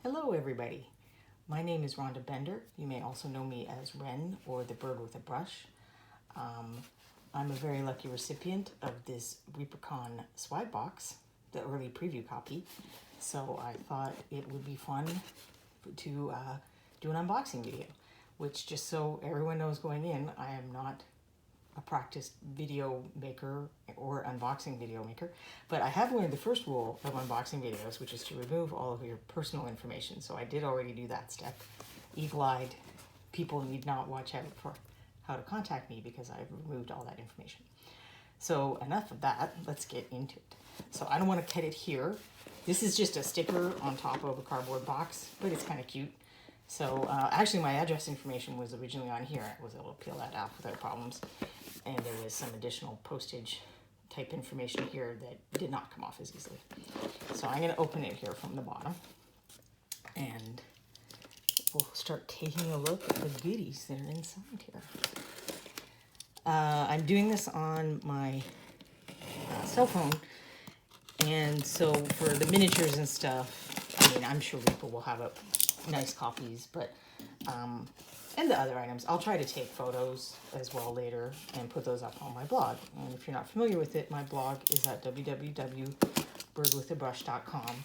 Hello everybody, my name is Rhonda Bender. You may also know me as Wren or the Bird with a Brush. I'm a very lucky recipient of this ReaperCon Swag Box, the early preview copy. So I thought it would be fun to do an unboxing video, which, just so everyone knows going in, I am not a practiced video maker or unboxing video maker, but I have learned the first rule of unboxing videos, which is to remove all of your personal information. So I did already do that step. Eagle-eyed people need not watch out for how to contact me because I've removed all that information. So enough of that, let's get into it. So I don't want to cut it here. This is just a sticker on top of a cardboard box, but it's kind of cute. So actually my address information was originally on here. I was able to peel that off without problems. And there was some additional postage type information here that did not come off as easily. So I'm going to open it here from the bottom. And we'll start taking a look at the goodies that are inside here. I'm doing this on my cell phone. And so for the miniatures and stuff, I mean, I'm sure people will have nice copies, but and the other items, I'll try to take photos as well later and put those up on my blog. And if you're not familiar with it, my blog is at www.birdwithabrush.com.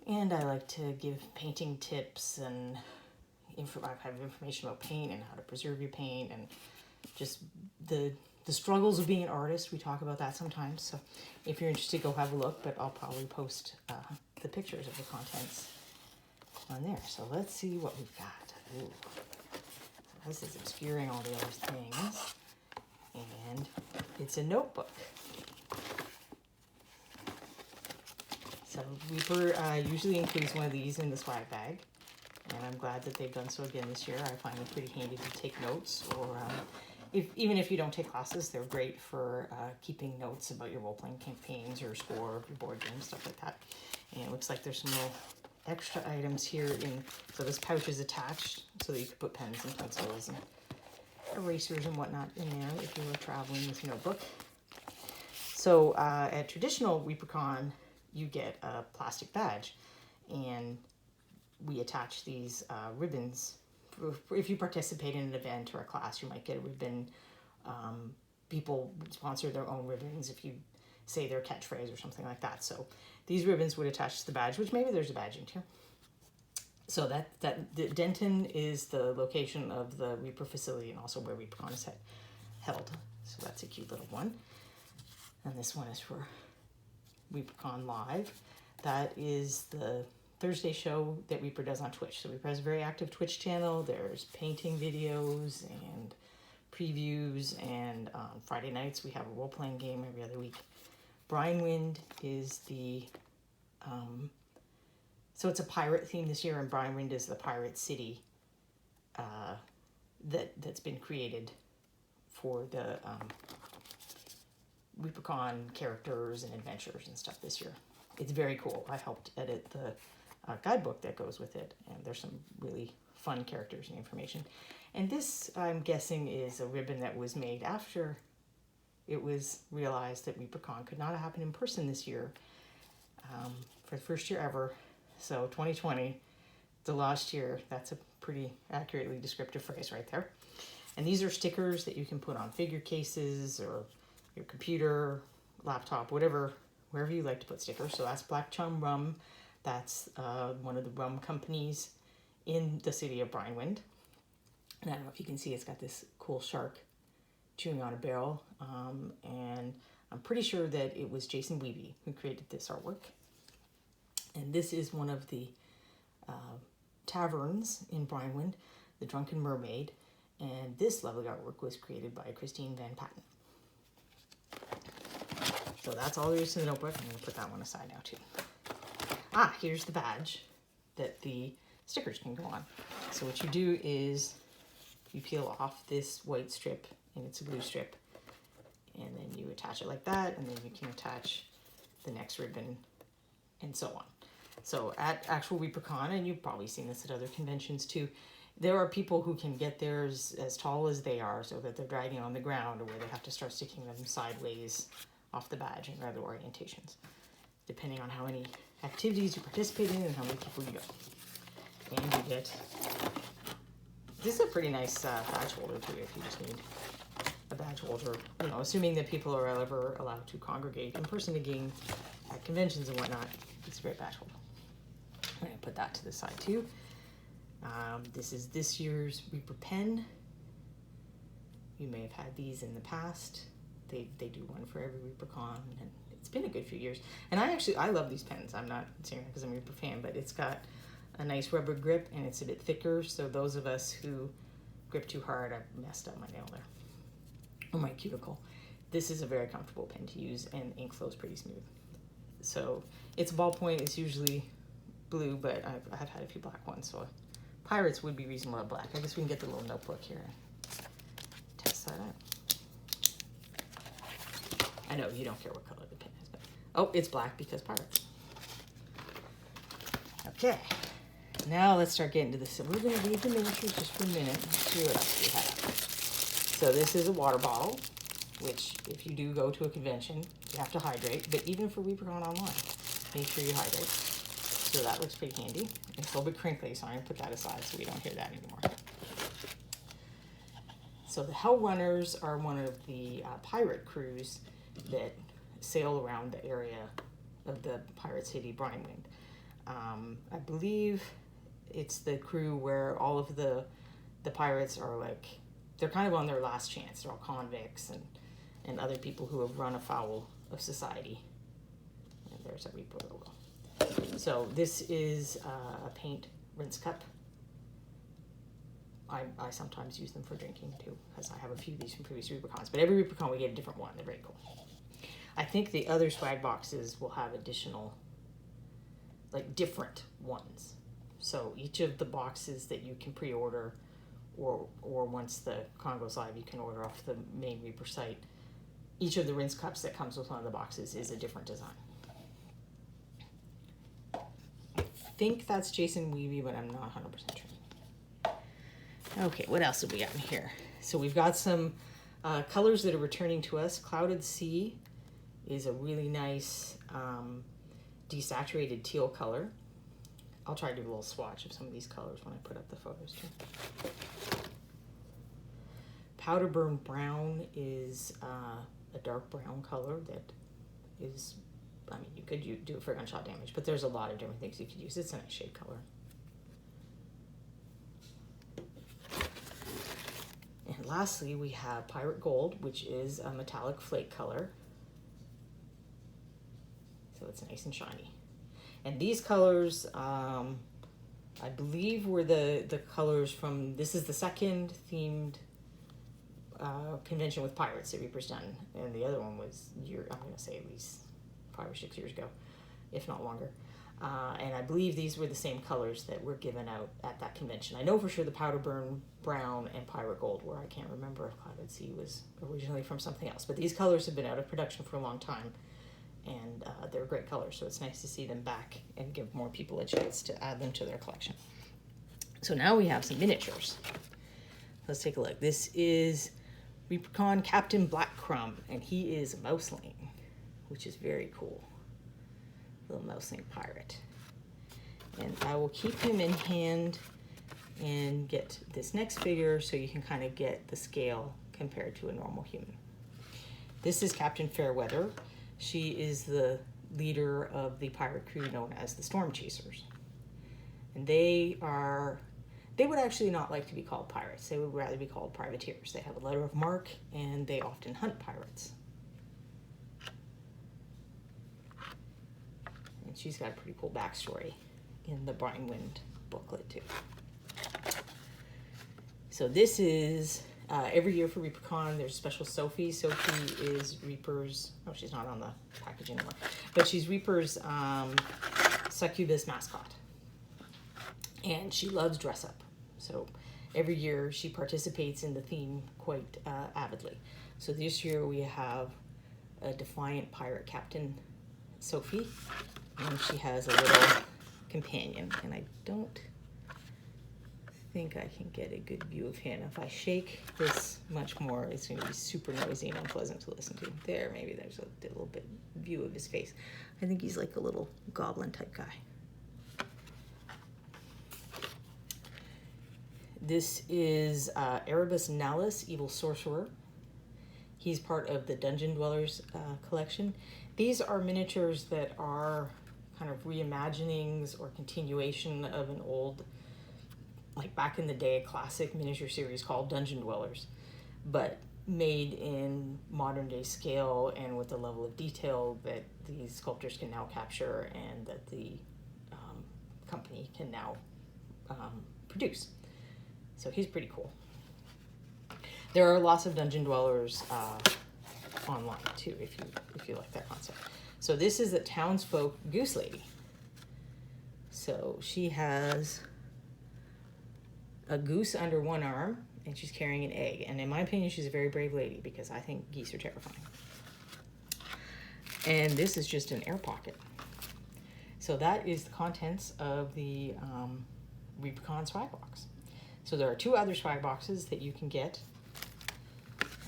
And I like to give painting tips, and I have information about paint and how to preserve your paint, and just the struggles of being an artist. We talk about that sometimes. So if you're interested, go have a look, but I'll probably post the pictures of the contents on there. So let's see what we've got. Ooh. This is obscuring all the other things. And it's a notebook. So Reaper usually includes one of these in the swag bag. And I'm glad that they've done so again this year. I find them pretty handy to take notes, or even if you don't take classes, they're great for keeping notes about your role-playing campaigns, your score, your board games, stuff like that. And it looks like there's some little extra items here so this pouch is attached so that you could put pens and pencils and erasers and whatnot in there if you were traveling with your notebook. So at traditional ReaperCon, you get a plastic badge, and we attach these ribbons. If you participate in an event or a class, you might get a ribbon. People sponsor their own ribbons if you say their catchphrase or something like that. So these ribbons would attach to the badge, which maybe there's a badge in here. So Denton is the location of the Reaper facility and also where ReaperCon is held. So that's a cute little one. And this one is for ReaperCon Live. That is the Thursday show that Reaper does on Twitch. So Reaper has a very active Twitch channel. There's painting videos and previews, and Friday nights we have a role-playing game every other week. Brinewind is the, so it's a pirate theme this year, and Brinewind is the pirate city that's been created for the ReaperCon characters and adventures and stuff this year. It's very cool. I helped edit the guidebook that goes with it, and there's some really fun characters and information. And this, I'm guessing, is a ribbon that was made after it was realized that ReaperCon could not happen in person this year, for the first year ever. So 2020, the last year. That's a pretty accurately descriptive phrase right there. And these are stickers that you can put on figure cases or your computer, laptop, whatever, wherever you like to put stickers. So that's Black Chum Rum. That's one of the rum companies in the city of Brinewind. And I don't know if you can see, it's got this cool shark chewing on a barrel. And I'm pretty sure that it was Jason Weeby who created this artwork. And this is one of the taverns in Brinewind, the Drunken Mermaid. And this lovely artwork was created by Christine Van Patten. So that's all there is to the notebook. I'm going to put that one aside now too. Here's the badge that the stickers can go on. So what you do is you peel off this white strip, and it's a blue strip, and then you attach it like that, and then you can attach the next ribbon, and so on. So at actual ReaperCon, and you've probably seen this at other conventions too, there are people who can get theirs as tall as they are so that they're dragging on the ground, or where they have to start sticking them sideways off the badge in other orientations, depending on how many activities you participate in and how many people you go. And you get, this is a pretty nice badge holder too, if you just need a badge holder, you know, assuming that people are ever allowed to congregate in person again at conventions and whatnot. It's a great badge holder. I'm going to put that to the side too. This is this year's Reaper pen. You may have had these in the past. They do one for every ReaperCon, and it's been a good few years. And I love these pens. I'm not saying that because I'm a Reaper fan, but it's got a nice rubber grip and it's a bit thicker. So those of us who grip too hard, I've messed up my nail there, or my cuticle. This is a very comfortable pen to use, and ink flows pretty smooth. So it's a ballpoint. It's usually blue, but I've had a few black ones. So Pirates would be reasonable at black. I guess we can get the little notebook here and test that out. I know you don't care what color the pen is, but oh, it's black because Pirates. Okay, now let's start getting to this. So we're going to read the miniatures just for a minute and see what else we have. So this is a water bottle, which if you do go to a convention, you have to hydrate. But even for ReaperCon online, make sure you hydrate. So that looks pretty handy. It's a little bit crinkly, so I'm going to put that aside so we don't hear that anymore. So the Hell Runners are one of the pirate crews that sail around the area of the pirate city, Brinewind. I believe it's the crew where all of the pirates are like, they're kind of on their last chance. They're all convicts and other people who have run afoul of society. And there's a Reaper logo. So this is a paint rinse cup. I sometimes use them for drinking too, because I have a few of these from previous ReaperCons. But every ReaperCon we get a different one. They're very cool. I think the other swag boxes will have additional, like different ones. So each of the boxes that you can pre-order, or once the con goes live, you can order off the main Reaper site. Each of the rinse cups that comes with one of the boxes is a different design. I think that's Jason Weavy, but I'm not 100% sure. Okay, what else have we got in here? So we've got some colors that are returning to us. Clouded Sea is a really nice desaturated teal color. I'll try to do a little swatch of some of these colors when I put up the photos too. Powder Burn Brown is a dark brown color that is, I mean, you could do it for gunshot damage, but there's a lot of different things you could use. It's a nice shade color. And lastly, we have Pirate Gold, which is a metallic flake color. So it's nice and shiny. And these colors, I believe, were the colors from, this is the second themed convention with pirates that Reaper's done. And the other one was, I'm going to say at least 5 or 6 years ago, if not longer. And I believe these were the same colors that were given out at that convention. I know for sure the Powder Burn Brown and Pirate Gold were. I can't remember if Clouded Sea was originally from something else. But these colors have been out of production for a long time. And they're great colors, so it's nice to see them back and give more people a chance to add them to their collection. So now we have some miniatures. Let's take a look. This is ReaperCon Captain Black Crumb, and he is a Mouseling, which is very cool. Little Mouseling pirate. And I will keep him in hand and get this next figure so you can kind of get the scale compared to a normal human. This is Captain Fairweather. She is the leader of the pirate crew known as the Storm Chasers. And they would actually not like to be called pirates. They would rather be called privateers. They have a letter of marque and they often hunt pirates. And she's got a pretty cool backstory in the Brinewind booklet too. So this is every year for ReaperCon, there's a special Sophie. Sophie is Reaper's, oh, she's not on the package anymore, but she's Reaper's succubus mascot. And she loves dress up. So every year she participates in the theme quite avidly. So this year we have a defiant pirate captain, Sophie, and she has a little companion. And I don't think I can get a good view of him. If I shake this much more, it's going to be super noisy and unpleasant to listen to. There, maybe there's a little bit view of his face. I think he's like a little goblin type guy. This is Erebus Nalus, Evil Sorcerer. He's part of the Dungeon Dwellers collection. These are miniatures that are kind of reimaginings or continuation of an old, like back in the day, a classic miniature series called Dungeon Dwellers, but made in modern day scale and with the level of detail that these sculptors can now capture and that the company can now produce. So he's pretty cool. There are lots of Dungeon Dwellers online too, if you like that concept. So this is the Townsfolk Goose Lady. So she has a goose under one arm and she's carrying an egg. And in my opinion, she's a very brave lady because I think geese are terrifying. And this is just an air pocket. So that is the contents of the ReaperCon Swag Box. So there are 2 other swag boxes that you can get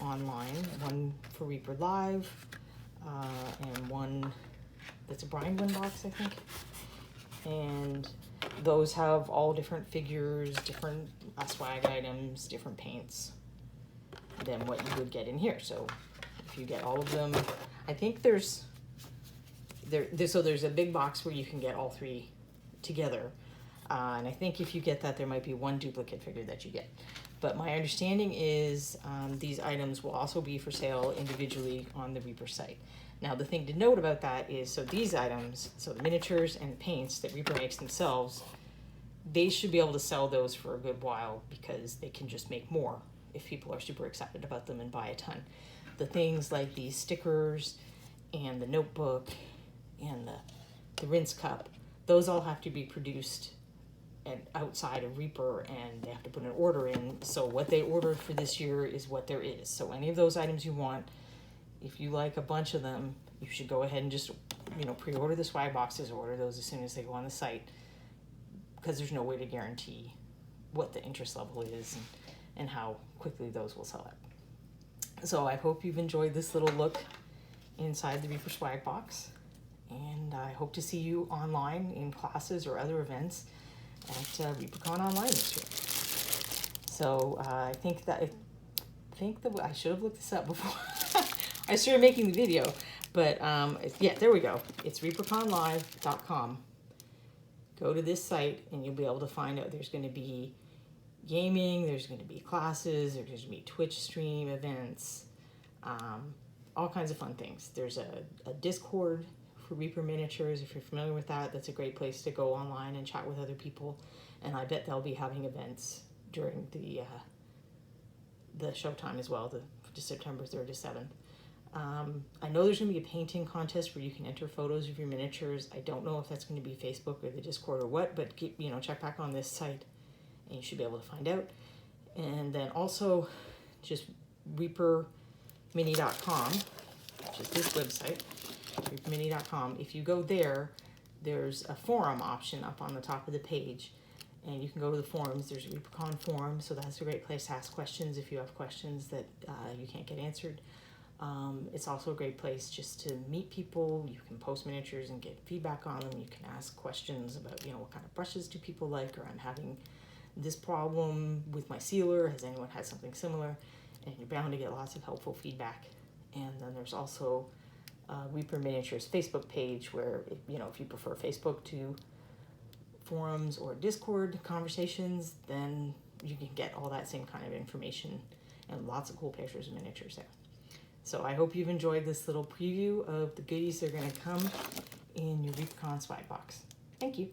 online. One for ReaperLive and one that's a Brinewind box, I think. And those have all different figures, different swag items, different paints than what you would get in here. So if you get all of them, I think there's a big box where you can get all 3 together. And I think if you get that, there might be 1 duplicate figure that you get. But my understanding is these items will also be for sale individually on the Reaper site. Now, the thing to note about that is, so these items, so the miniatures and the paints that Reaper makes themselves, they should be able to sell those for a good while because they can just make more if people are super excited about them and buy a ton. The things like these stickers and the notebook and the rinse cup, those all have to be produced and outside of Reaper, and they have to put an order in. So what they ordered for this year is what there is. So any of those items you want, if you like a bunch of them, you should go ahead and just, pre-order the swag boxes, order those as soon as they go on the site, because there's no way to guarantee what the interest level is and how quickly those will sell out. So I hope you've enjoyed this little look inside the Reaper swag box, and I hope to see you online in classes or other events at ReaperCon Online this year. So I think that I should have looked this up before I started making the video, but yeah, there we go. It's ReaperConLive.com. Go to this site and you'll be able to find out there's going to be gaming, there's going to be classes, there's going to be Twitch stream events, all kinds of fun things. There's a Discord for Reaper Miniatures. If you're familiar with that, that's a great place to go online and chat with other people. And I bet they'll be having events during the showtime as well, the September 3rd to 7th. I know there's going to be a painting contest where you can enter photos of your miniatures. I don't know if that's going to be Facebook or the Discord or what, but check back on this site and you should be able to find out. And then also just ReaperMini.com, which is this website, ReaperMini.com. If you go there, there's a forum option up on the top of the page, and you can go to the forums. There's a ReaperCon forum, so that's a great place to ask questions if you have questions that you can't get answered. It's also a great place just to meet people. You can post miniatures and get feedback on them. You can ask questions about, what kind of brushes do people like, or I'm having this problem with my sealer. Has anyone had something similar? And you're bound to get lots of helpful feedback. And then there's also Reaper Miniatures Facebook page where, if you prefer Facebook to forums or Discord conversations, then you can get all that same kind of information and lots of cool pictures of miniatures there. So I hope you've enjoyed this little preview of the goodies that are going to come in your ReaperCon Swag Box. Thank you.